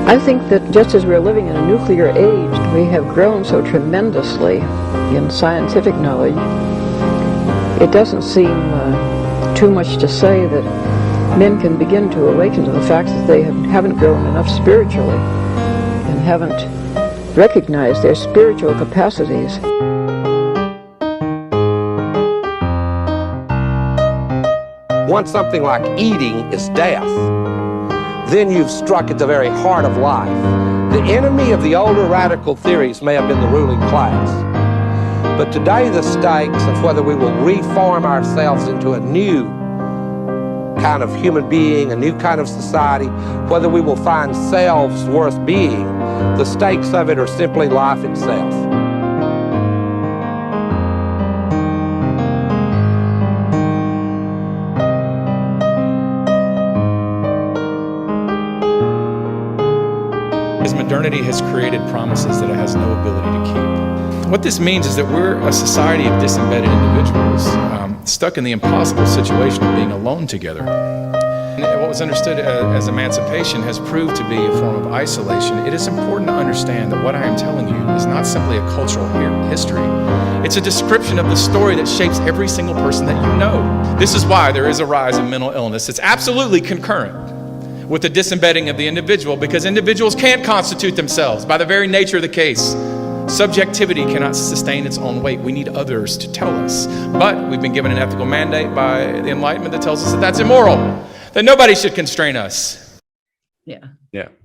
I think that just as we're living in a nuclear age, we have grown so tremendously in scientific knowledge. It doesn't seem too much to say that men can begin to awaken to the fact that they haven't grown enough spiritually and haven't recognized their spiritual capacities. Once something like eating is death, then you've struck at the very heart of life. The enemy of the older radical theories may have been the ruling class, but today the stakes of whether we will reform ourselves into a new kind of human being, a new kind of society, whether we will find selves worth being, the stakes of it are simply life itself. Modernity has created promises that it has no ability to keep. What this means is that we're a society of disembedded individuals, stuck in the impossible situation of being alone together. And what was understood as emancipation has proved to be a form of isolation. It is important to understand that what I am telling you is not simply a cultural history. It's a description of the story that shapes every single person that you know. This is why there is a rise in mental illness. It's absolutely concurrent with the disembedding of the individual, because individuals can't constitute themselves by the very nature of the case. Subjectivity cannot sustain its own weight. We need others to tell us. But we've been given an ethical mandate by the Enlightenment that tells us that that's immoral, that nobody should constrain us. Yeah.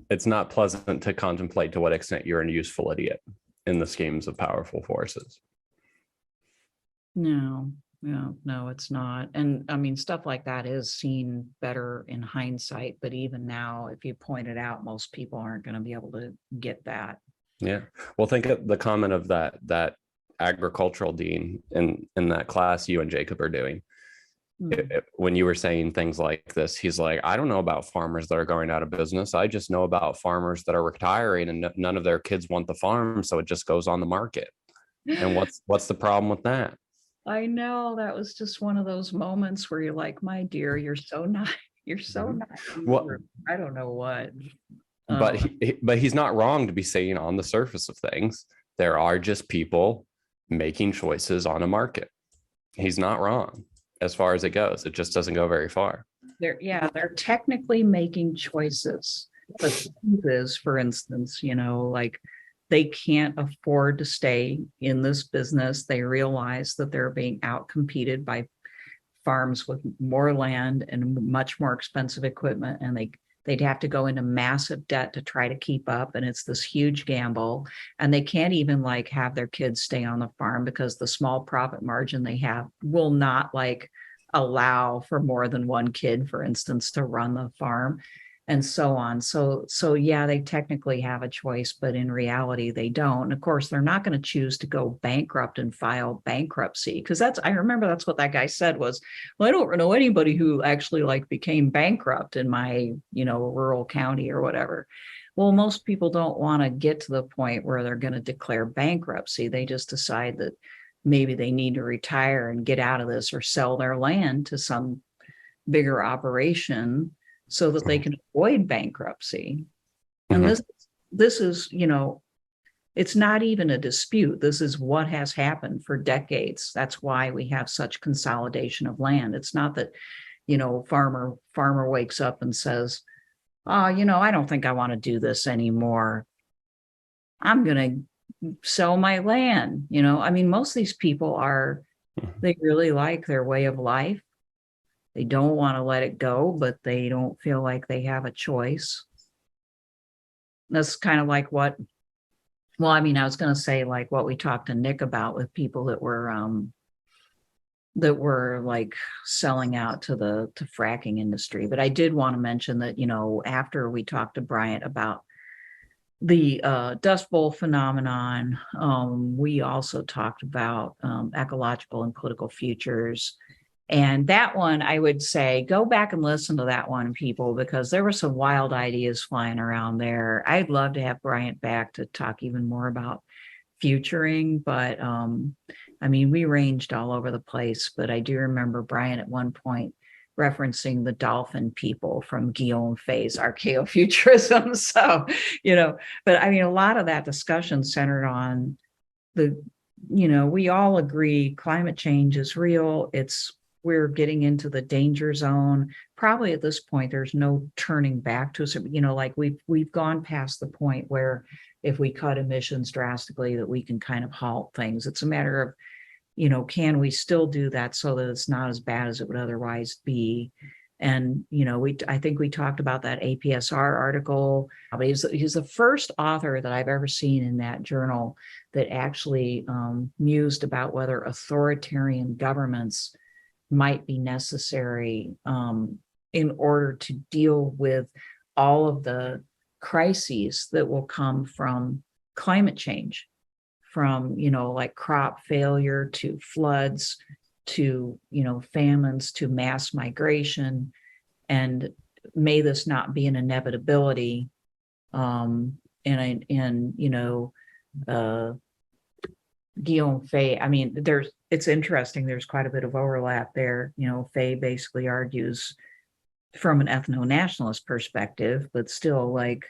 It's not pleasant to contemplate to what extent you're a useful idiot in the schemes of powerful forces. No, it's not. And I mean, stuff like that is seen better in hindsight, but even now, if you point it out, most people aren't going to be able to get that. Yeah. Well, think of the comment of that agricultural dean in that class you and Jacob are doing. When you were saying things like this, he's like, I don't know about farmers that are going out of business. I just know about farmers that are retiring and none of their kids want the farm, so it just goes on the market. And what's the problem with that? I know, that was just one of those moments where you're like, my dear, you're so nice. You're so nice. Well, I don't know what. But he's not wrong to be saying on the surface of things, there are just people making choices on a market. He's not wrong as far as it goes. It just doesn't go very far. They're technically making choices. But the truth is, for instance, like, they can't afford to stay in this business. They realize that they're being outcompeted by farms with more land and much more expensive equipment, and they'd have to go into massive debt to try to keep up, and it's this huge gamble. And they can't even like have their kids stay on the farm because the small profit margin they have will not like allow for more than one kid, for instance, to run the farm. And so on. So yeah, they technically have a choice, but in reality, they don't. And of course, they're not going to choose to go bankrupt and file bankruptcy, because I remember that's what that guy said was, well, I don't know anybody who actually like became bankrupt in my, rural county or whatever. Well, most people don't want to get to the point where they're going to declare bankruptcy. They just decide that maybe they need to retire and get out of this or sell their land to some bigger operation so that they can avoid bankruptcy. And this is, it's not even a dispute. This is what has happened for decades. That's why we have such consolidation of land. It's not that, farmer wakes up and says, oh, I don't think I want to do this anymore. I'm going to sell my land. I mean, most of these people they really like their way of life. They don't want to let it go, but they don't feel like they have a choice. That's kind of like I was going to say like what we talked to Nick about with people that were like selling out to the fracking industry. But I did want to mention that, after we talked to Bryant about the Dust Bowl phenomenon, we also talked about ecological and political futures. And that one, I would say, go back and listen to that one, people, because there were some wild ideas flying around there. I'd love to have Bryant back to talk even more about futuring, but we ranged all over the place. But I do remember Bryant at one point referencing the dolphin people from Guillaume Fay's archaeofuturism. So, but I mean, a lot of that discussion centered on we all agree climate change is real. We're getting into the danger zone. Probably at this point, there's no turning back to it. Like we've gone past the point where if we cut emissions drastically, that we can kind of halt things. It's a matter of, can we still do that so that it's not as bad as it would otherwise be? And, I think we talked about that APSR article. He's the first author that I've ever seen in that journal that actually mused about whether authoritarian governments might be necessary in order to deal with all of the crises that will come from climate change, from, like crop failure to floods to, famines to mass migration. And may this not be an inevitability. Guillaume Fay, I mean, it's interesting. There's quite a bit of overlap there. Fay basically argues from an ethno-nationalist perspective, but still like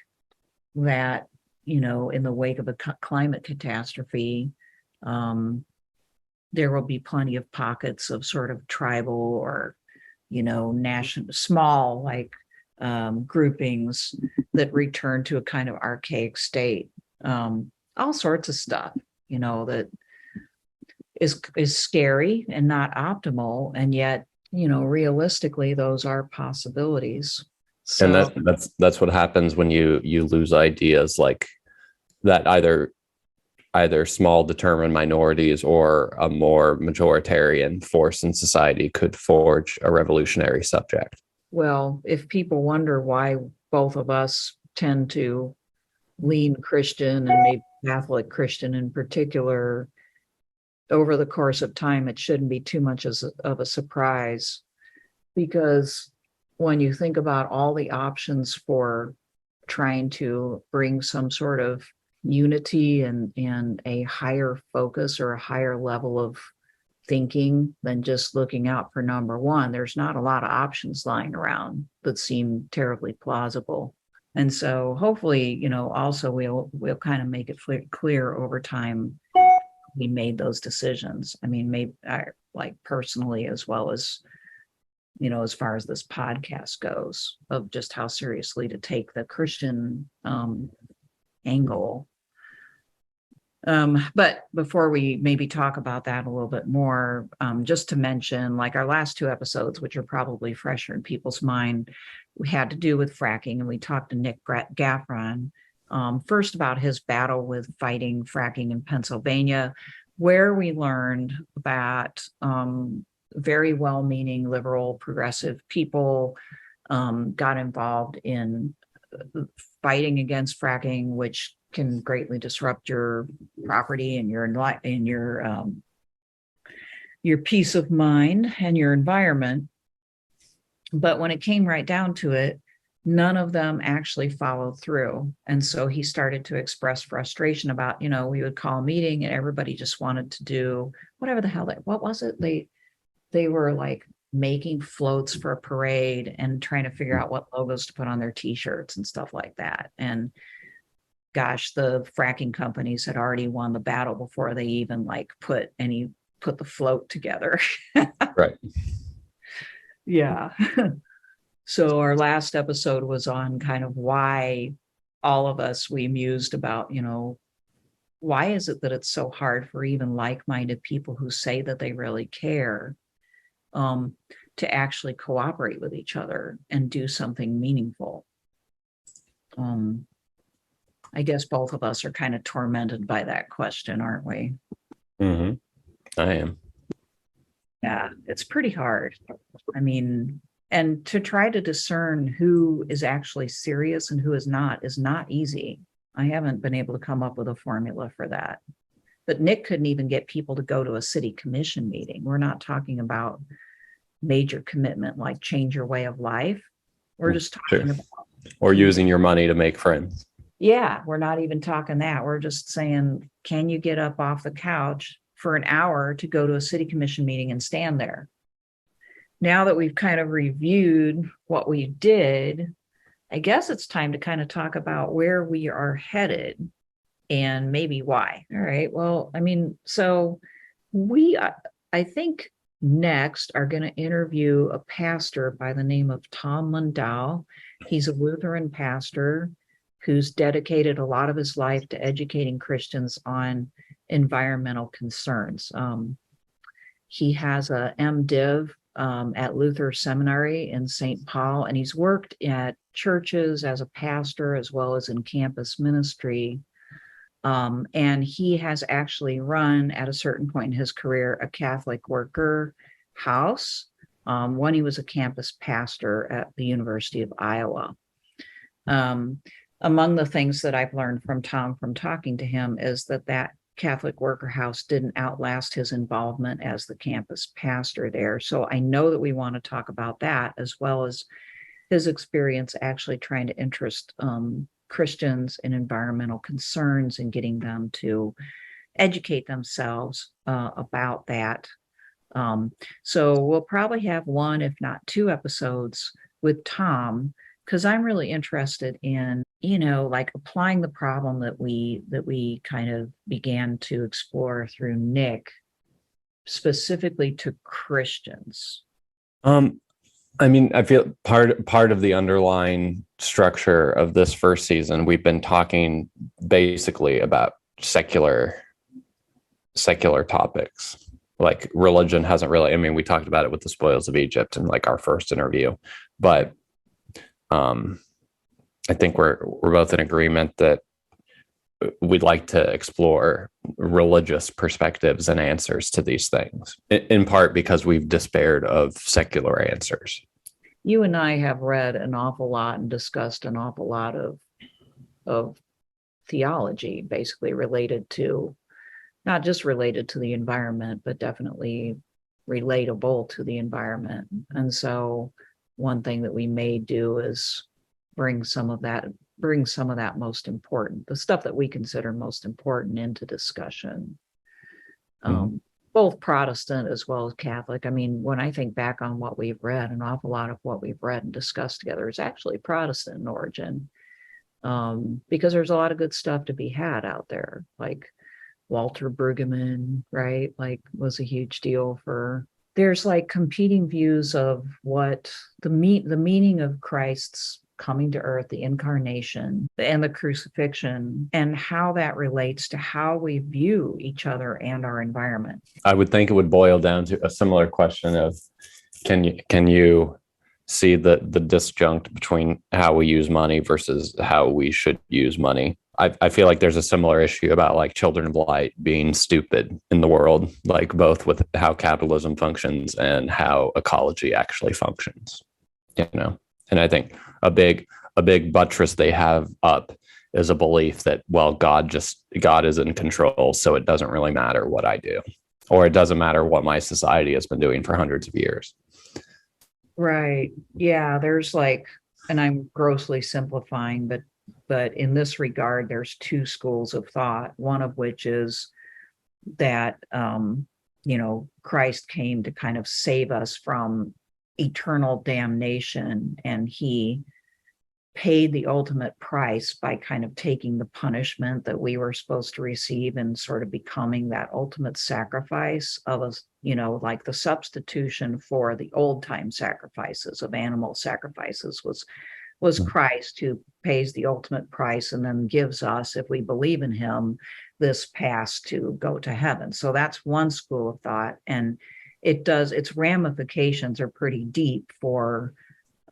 that, in the wake of a climate catastrophe, there will be plenty of pockets of sort of tribal or, national, small, like groupings that return to a kind of archaic state. All sorts of stuff, that is scary and not optimal. And yet, realistically, those are possibilities. So, And that's what happens when you lose ideas like that, either small determined minorities or a more majoritarian force in society could forge a revolutionary subject. Well, if people wonder why both of us tend to lean Christian and maybe Catholic Christian in particular, over the course of time, it shouldn't be too much of a surprise, because when you think about all the options for trying to bring some sort of unity and a higher focus or a higher level of thinking than just looking out for number one, there's not a lot of options lying around that seem terribly plausible. And so hopefully, also we'll kind of make it clear over time we made those decisions. I mean, maybe like personally, as well as, as far as this podcast goes, of just how seriously to take the Christian angle. But before we maybe talk about that a little bit more, just to mention, like our last two episodes, which are probably fresher in people's mind, we had to do with fracking, and we talked to Nick Gaffron, first about his battle with fighting fracking in Pennsylvania, where we learned that very well-meaning liberal progressive people got involved in fighting against fracking, which can greatly disrupt your property and your peace of mind and your environment. But when it came right down to it, none of them actually followed through. And so he started to express frustration about, we would call a meeting and everybody just wanted to do whatever the hell what was it? They were like making floats for a parade and trying to figure out what logos to put on their t-shirts and stuff like that. And gosh, the fracking companies had already won the battle before they even put the float together. Right. Yeah. So our last episode was on kind of why all of us, we mused about, why is it that it's so hard for even like-minded people who say that they really care to actually cooperate with each other and do something meaningful? I guess both of us are kind of tormented by that question, aren't we? Mm-hmm. I am. Yeah, it's pretty hard. I mean, and to try to discern who is actually serious and who is not easy. I haven't been able to come up with a formula for that. But Nick couldn't even get people to go to a city commission meeting. We're not talking about major commitment like change your way of life. We're just talking about, or using your money to make friends. Yeah, we're not even talking that. We're just saying, can you get up off the couch for an hour to go to a city commission meeting and stand there? now that we've kind of reviewed what we did, I guess it's time to kind of talk about where we are headed and maybe why. All right. Well, I mean, so I think next are going to interview a pastor by the name of Tom Mundell. He's a Lutheran pastor who's dedicated a lot of his life to educating Christians on environmental concerns. He has a MDiv at Luther Seminary in St. Paul, and he's worked at churches as a pastor as well as in campus ministry. And he has actually run at a certain point in his career a Catholic worker house when he was a campus pastor at the University of Iowa. Among the things that I've learned from Tom from talking to him is that Catholic worker house didn't outlast his involvement as the campus pastor there. So I know that we want to talk about that, as well as his experience actually trying to interest Christians in environmental concerns and getting them to educate themselves about that. So we'll probably have one, if not two episodes with Tom, because I'm really interested in, like applying the problem that we kind of began to explore through Nick, specifically to Christians. I mean, I feel part of the underlying structure of this first season, we've been talking basically about secular topics. Like religion hasn't really, I mean, we talked about it with the spoils of Egypt in like our first interview, but I think we're both in agreement that we'd like to explore religious perspectives and answers to these things, in part because we've despaired of secular answers. You and I have read an awful lot and discussed an awful lot of theology, basically related to, not just related to the environment, but definitely relatable to the environment. And so one thing that we may do is bring some of that most important, the stuff that we consider most important, into discussion. Both Protestant as well as Catholic. I mean, when I think back on what we've read, an awful lot of what we've read and discussed together is actually Protestant in origin, because there's a lot of good stuff to be had out there, like Walter Brueggemann, right? Like, was a huge deal for. There's like competing views of what the meaning of Christ's coming to earth, the incarnation, and the crucifixion, and how that relates to how we view each other and our environment. I would think it would boil down to a similar question of, can you see the disjunct between how we use money versus how we should use money? I feel like there's a similar issue about like children of light being stupid in the world, like both with how capitalism functions and how ecology actually functions, And I think a big buttress they have up is a belief that, well, God is in control, so it doesn't really matter what I do, or it doesn't matter what my society has been doing for hundreds of years. Right. Yeah. There's like, and I'm grossly simplifying, but in this regard, there's two schools of thought, one of which is that, Christ came to kind of save us from eternal damnation, and he paid the ultimate price by kind of taking the punishment that we were supposed to receive and sort of becoming that ultimate sacrifice of us, like the substitution for the old time sacrifices of animal sacrifices was Christ, who pays the ultimate price and then gives us, if we believe in him, this pass to go to heaven. So that's one school of thought, and its ramifications are pretty deep for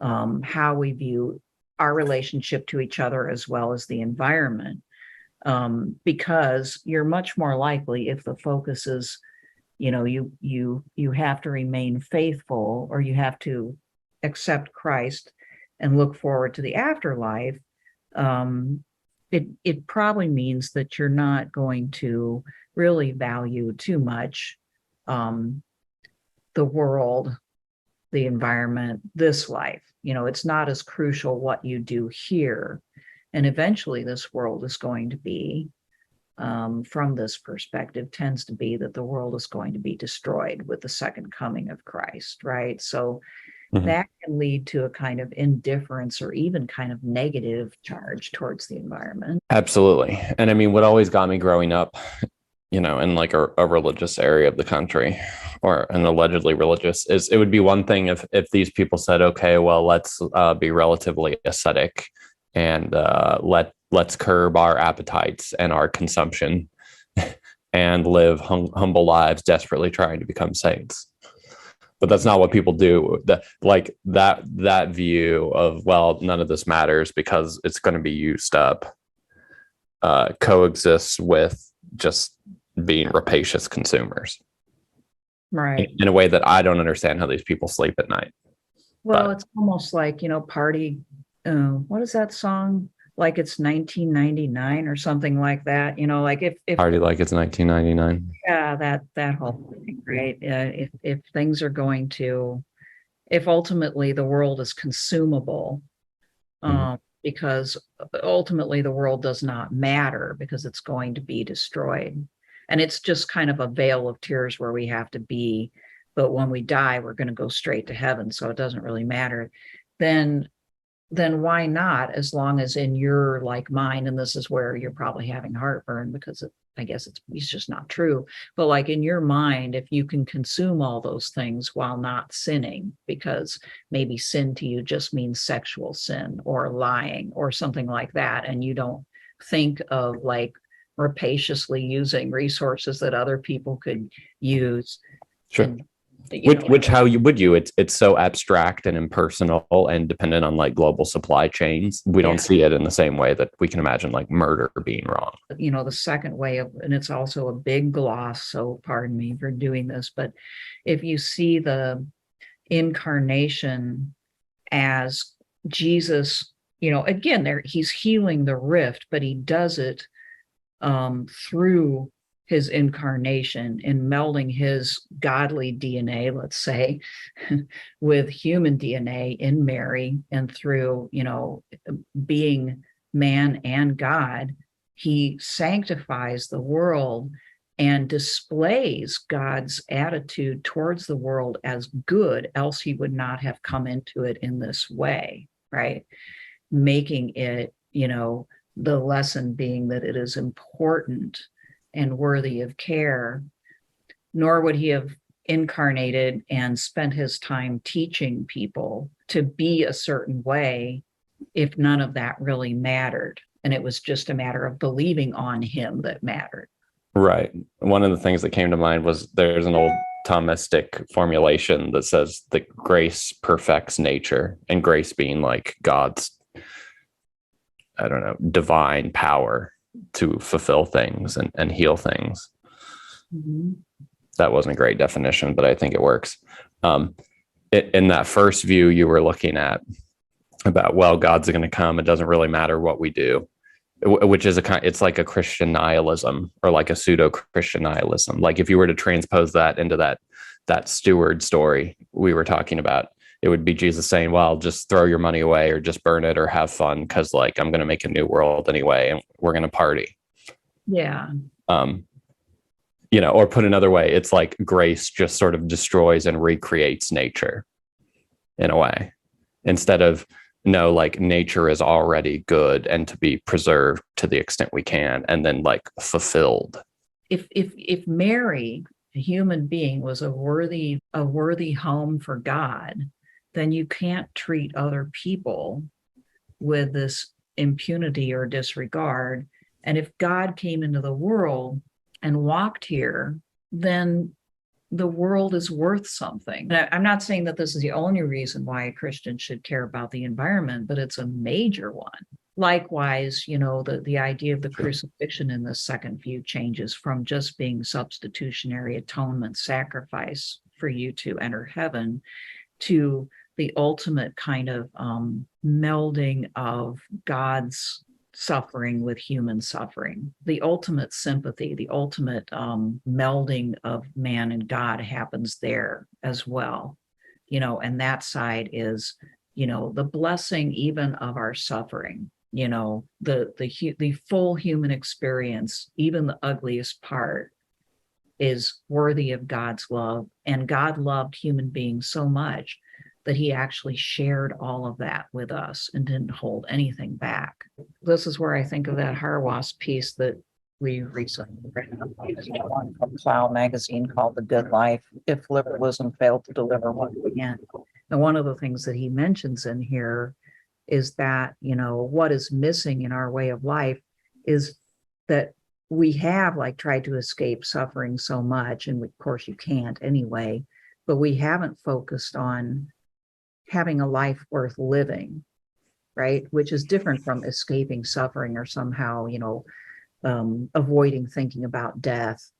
how we view our relationship to each other as well as the environment, because you're much more likely, if the focus is, you have to remain faithful, or you have to accept Christ and look forward to the afterlife, it probably means that you're not going to really value too much the world, the environment, this life. It's not as crucial what you do here. And eventually this world is going to be from this perspective tends to be that the world is going to be destroyed with the second coming of Christ, right? So that can lead to a kind of indifference or even kind of negative charge towards the environment. Absolutely. And I mean, what always got me growing up, in like a religious area of the country, or an allegedly religious, is it would be one thing if these people said, okay, well, let's be relatively ascetic and let's curb our appetites and our consumption and live humble lives, desperately trying to become saints. But that's not what people do. That view of, well, none of this matters because it's going to be used up, coexists with just being rapacious consumers, Right. in a way that I don't understand how these people sleep at night. Well, it's almost like, party. What is that song? Like it's 1999 or something like that. Like if Party like it's 1999. yeah, that whole thing, right? If things are going to, if ultimately the world is consumable, because ultimately the world does not matter because it's going to be destroyed. And it's just kind of a veil of tears where we have to be. But when we die, we're going to go straight to heaven. So it doesn't really matter. Then why not? As long as in your like mind, and this is where you're probably having heartburn because I guess it's just not true. But like in your mind, if you can consume all those things while not sinning, because maybe sin to you just means sexual sin or lying or something like that, and you don't think of like rapaciously using resources that other people could use. Sure. And, which how would you? It's so abstract and impersonal and dependent on like global supply chains. We don't see it in the same way that we can imagine like murder being wrong. The second way of, and it's also a big gloss, so pardon me for doing this, but if you see the incarnation as Jesus, again, there he's healing the rift, but he does it through his incarnation in melding his godly DNA, let's say, with human DNA in Mary, and through, being man and God, he sanctifies the world and displays God's attitude towards the world as good, else he would not have come into it in this way, right? Making it, the lesson being that it is important and worthy of care, nor would he have incarnated and spent his time teaching people to be a certain way if none of that really mattered. And it was just a matter of believing on him that mattered. Right. One of the things that came to mind was there's an old Thomistic formulation that says that grace perfects nature, and grace being like God's, I don't know, divine power to fulfill things and heal things. That wasn't a great definition, but I think it works. In that first view you were looking at about, well, God's going to come, it doesn't really matter what we do, which is it's like a Christian nihilism, or like a pseudo Christian nihilism. Like if you were to transpose that into that steward story we were talking about, it would be Jesus saying, well, just throw your money away or just burn it or have fun because like I'm going to make a new world anyway and we're going to party. Yeah. Or put another way, it's like grace just sort of destroys and recreates nature in a way, instead of, no, like nature is already good and to be preserved to the extent we can and then like fulfilled. If Mary, a human being, was a worthy home for God, then you can't treat other people with this impunity or disregard. And if God came into the world and walked here, then the world is worth something. And I'm not saying that this is the only reason why a Christian should care about the environment, but it's a major one. Likewise, the idea of the crucifixion in the second view changes from just being substitutionary atonement sacrifice for you to enter heaven to the ultimate kind of melding of God's suffering with human suffering. The ultimate sympathy, the ultimate melding of man and God happens there as well. And that side is, the blessing even of our suffering. You know, the full human experience, even the ugliest part, is worthy of God's love. And God loved human beings so much that he actually shared all of that with us and didn't hold anything back. This is where I think of that Harwas piece that we recently read, one from Plow magazine called The Good Life, If Liberalism Failed to Deliver What We Can. And one of the things that he mentions in here is that, you know, what is missing in our way of life is that we have like tried to escape suffering so much, and of course you can't anyway, but we haven't focused on having a life worth living, right? Which is different from escaping suffering or somehow, you know, avoiding thinking about death,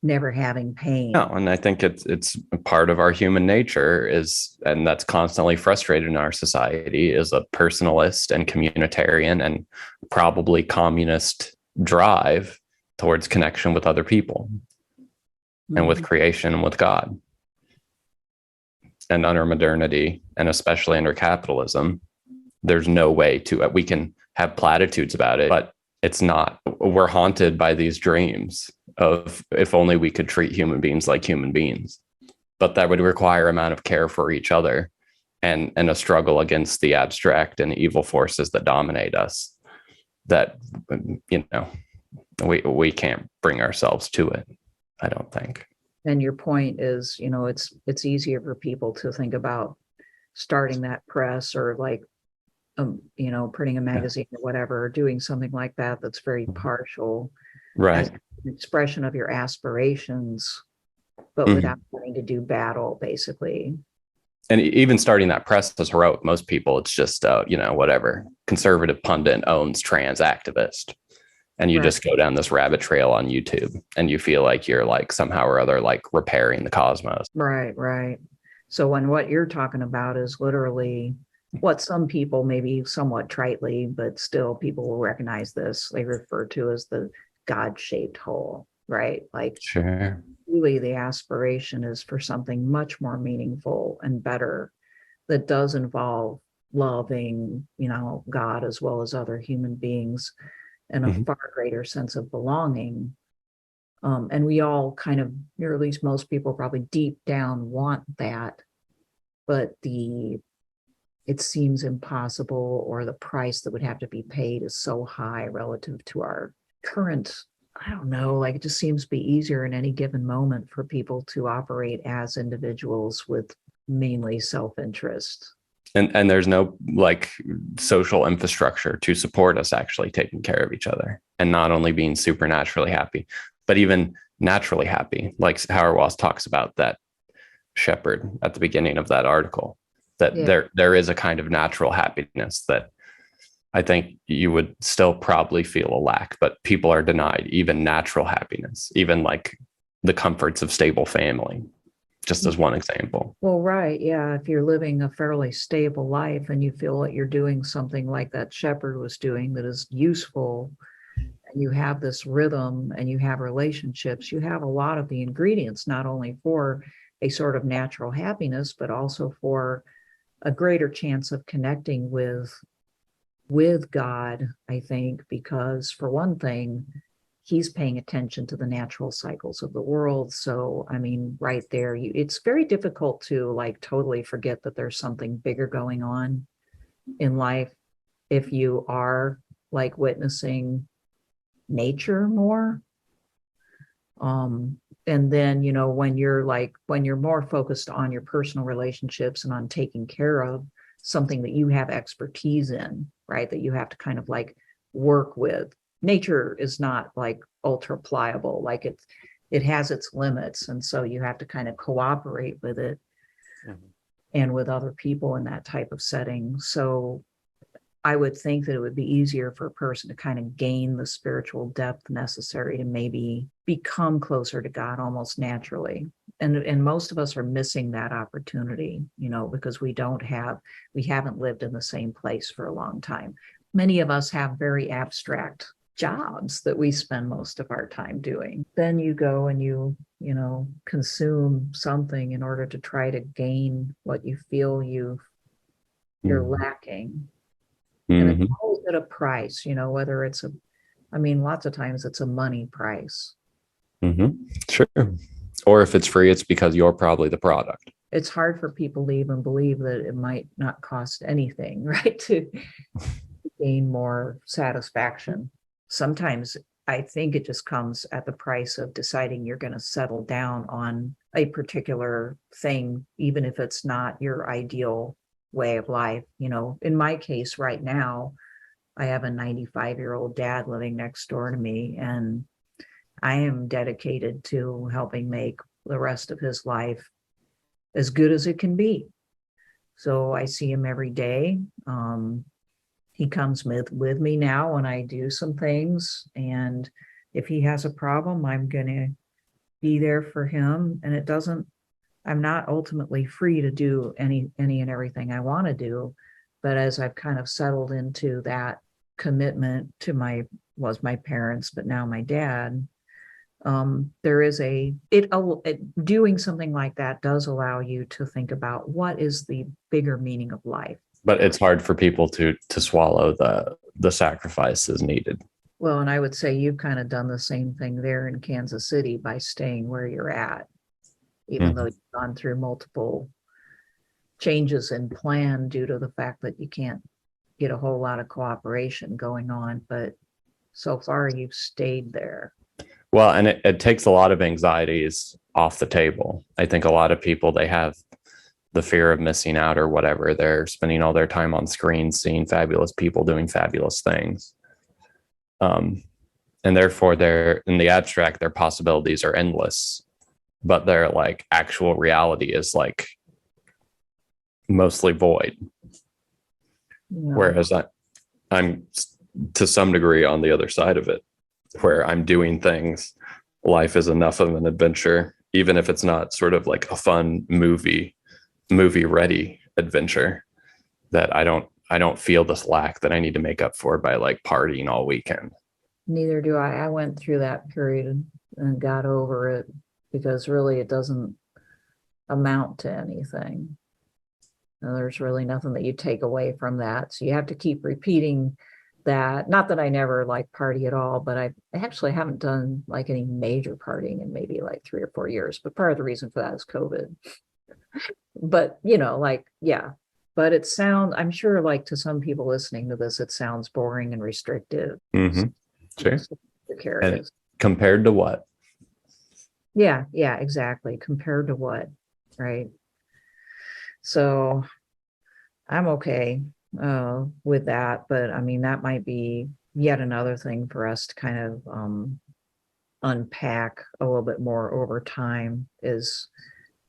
never having pain. No, and I think it's part of our human nature is, and that's constantly frustrated in our society, is a personalist and communitarian and probably communist drive towards connection with other people and with creation and with God. And under modernity, and especially under capitalism, there's no way to, we can have platitudes about it, but it's not, we're haunted by these dreams of if only we could treat human beings like human beings. But that would require amount of care for each other and a struggle against the abstract and evil forces that dominate us, that, you know, we can't bring ourselves to it, I don't think. And your point is, you know, it's easier for people to think about starting that press or like, you know, printing a magazine or whatever, or doing something like that that's very partial, Right? as an expression of your aspirations, but without having to do battle, basically. And even starting that press is heroic. Most people, it's just, you know, whatever conservative pundit owns trans activist. And you just go down this rabbit trail on YouTube and you feel like you're like somehow or other like repairing the cosmos. Right. So when what you're talking about is literally what some people, maybe somewhat tritely, but still people will recognize this, they refer to as the God-shaped hole, right? Like, sure, really the aspiration is for something much more meaningful and better that does involve loving, you know, God as well as other human beings, and a far greater sense of belonging. And we all kind of, or at least most people probably deep down want that, but it seems impossible, or the price that would have to be paid is so high relative to our current, I don't know, like it just seems to be easier in any given moment for people to operate as individuals with mainly self-interest. and there's no like social infrastructure to support us actually taking care of each other and not only being supernaturally happy, but even naturally happy. Like Hauerwas talks about that shepherd at the beginning of that article, that there is a kind of natural happiness that I think you would still probably feel a lack, but people are denied even natural happiness, even like the comforts of stable family, just as one example. Well, right. Yeah. If you're living a fairly stable life and you feel that you're doing something like that shepherd was doing that is useful, and you have this rhythm and you have relationships, you have a lot of the ingredients, not only for a sort of natural happiness, but also for a greater chance of connecting with God, I think, because for one thing, he's paying attention to the natural cycles of the world. So, I mean, right there, it's very difficult to like totally forget that there's something bigger going on in life if you are like witnessing nature more. And then, you know, when you're more focused on your personal relationships and on taking care of something that you have expertise in, right, that you have to kind of like work with. Nature is not like ultra pliable, like it has its limits. And so you have to kind of cooperate with it and with other people in that type of setting. So I would think that it would be easier for a person to kind of gain the spiritual depth necessary to maybe become closer to God almost naturally. And most of us are missing that opportunity, you know, because we haven't lived in the same place for a long time. Many of us have very abstract jobs that we spend most of our time doing. Then you go and you know, consume something in order to try to gain what you feel you're lacking. And it's Hmm. always at a price, whether it's I mean, lots of times it's a money price. Hmm. Sure. Or if it's free, it's because you're probably the product. It's hard for people to even believe that it might not cost anything, right? To gain more satisfaction. Sometimes I think it just comes at the price of deciding you're going to settle down on a particular thing, even if it's not your ideal way of life. In my case right now, I have a 95-year-old dad living next door to me, and I am dedicated to helping make the rest of his life as good as it can be. So I see him every day. He comes with me now when I do some things. And if he has a problem, I'm going to be there for him. And I'm not ultimately free to do any and everything I want to do. But as I've kind of settled into that commitment to was my parents, but now my dad, there is doing something like that does allow you to think about what is the bigger meaning of life. But it's hard for people to swallow the sacrifices needed. Well, and I would say you've kind of done the same thing there in Kansas City by staying where you're at, even though you've gone through multiple changes in plan due to the fact that you can't get a whole lot of cooperation going on. But so far, you've stayed there. Well, and it takes a lot of anxieties off the table. I think a lot of people, they have the fear of missing out or whatever. They're spending all their time on screens, seeing fabulous people doing fabulous things. And therefore they're in the abstract, their possibilities are endless, but their like actual reality is like mostly void. Yeah. Whereas I'm to some degree on the other side of it, where I'm doing things. Life is enough of an adventure, even if it's not sort of like a fun movie ready adventure, that I don't feel this lack that I need to make up for by like partying all weekend. Neither do I. I went through that period and got over it because really it doesn't amount to anything. And there's really nothing that you take away from that. So you have to keep repeating that. Not that I never like party at all, but I actually haven't done like any major partying in maybe like 3 or 4 years. But part of the reason for that is COVID. But yeah. But I'm sure like to some people listening to this, it sounds boring and restrictive. Mm-hmm. Sure. And compared to what? Yeah, exactly. Compared to what, right? So I'm okay with that, but I mean, that might be yet another thing for us to kind of unpack a little bit more over time is,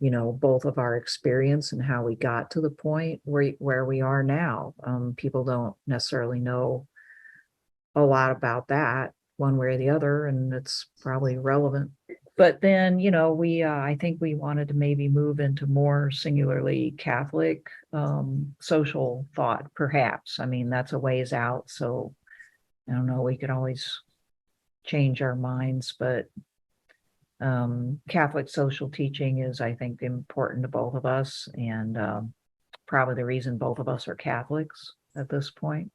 both of our experience and how we got to the point where we are now. People don't necessarily know a lot about that one way or the other, and it's probably relevant. But then, I think we wanted to maybe move into more singularly Catholic social thought, perhaps. I mean, that's a ways out, so I don't know, we could always change our minds, but Catholic social teaching is, I think, important to both of us, and probably the reason both of us are Catholics at this point.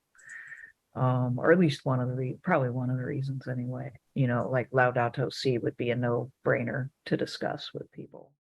Or at least probably one of the reasons anyway. Like Laudato Si would be a no-brainer to discuss with people.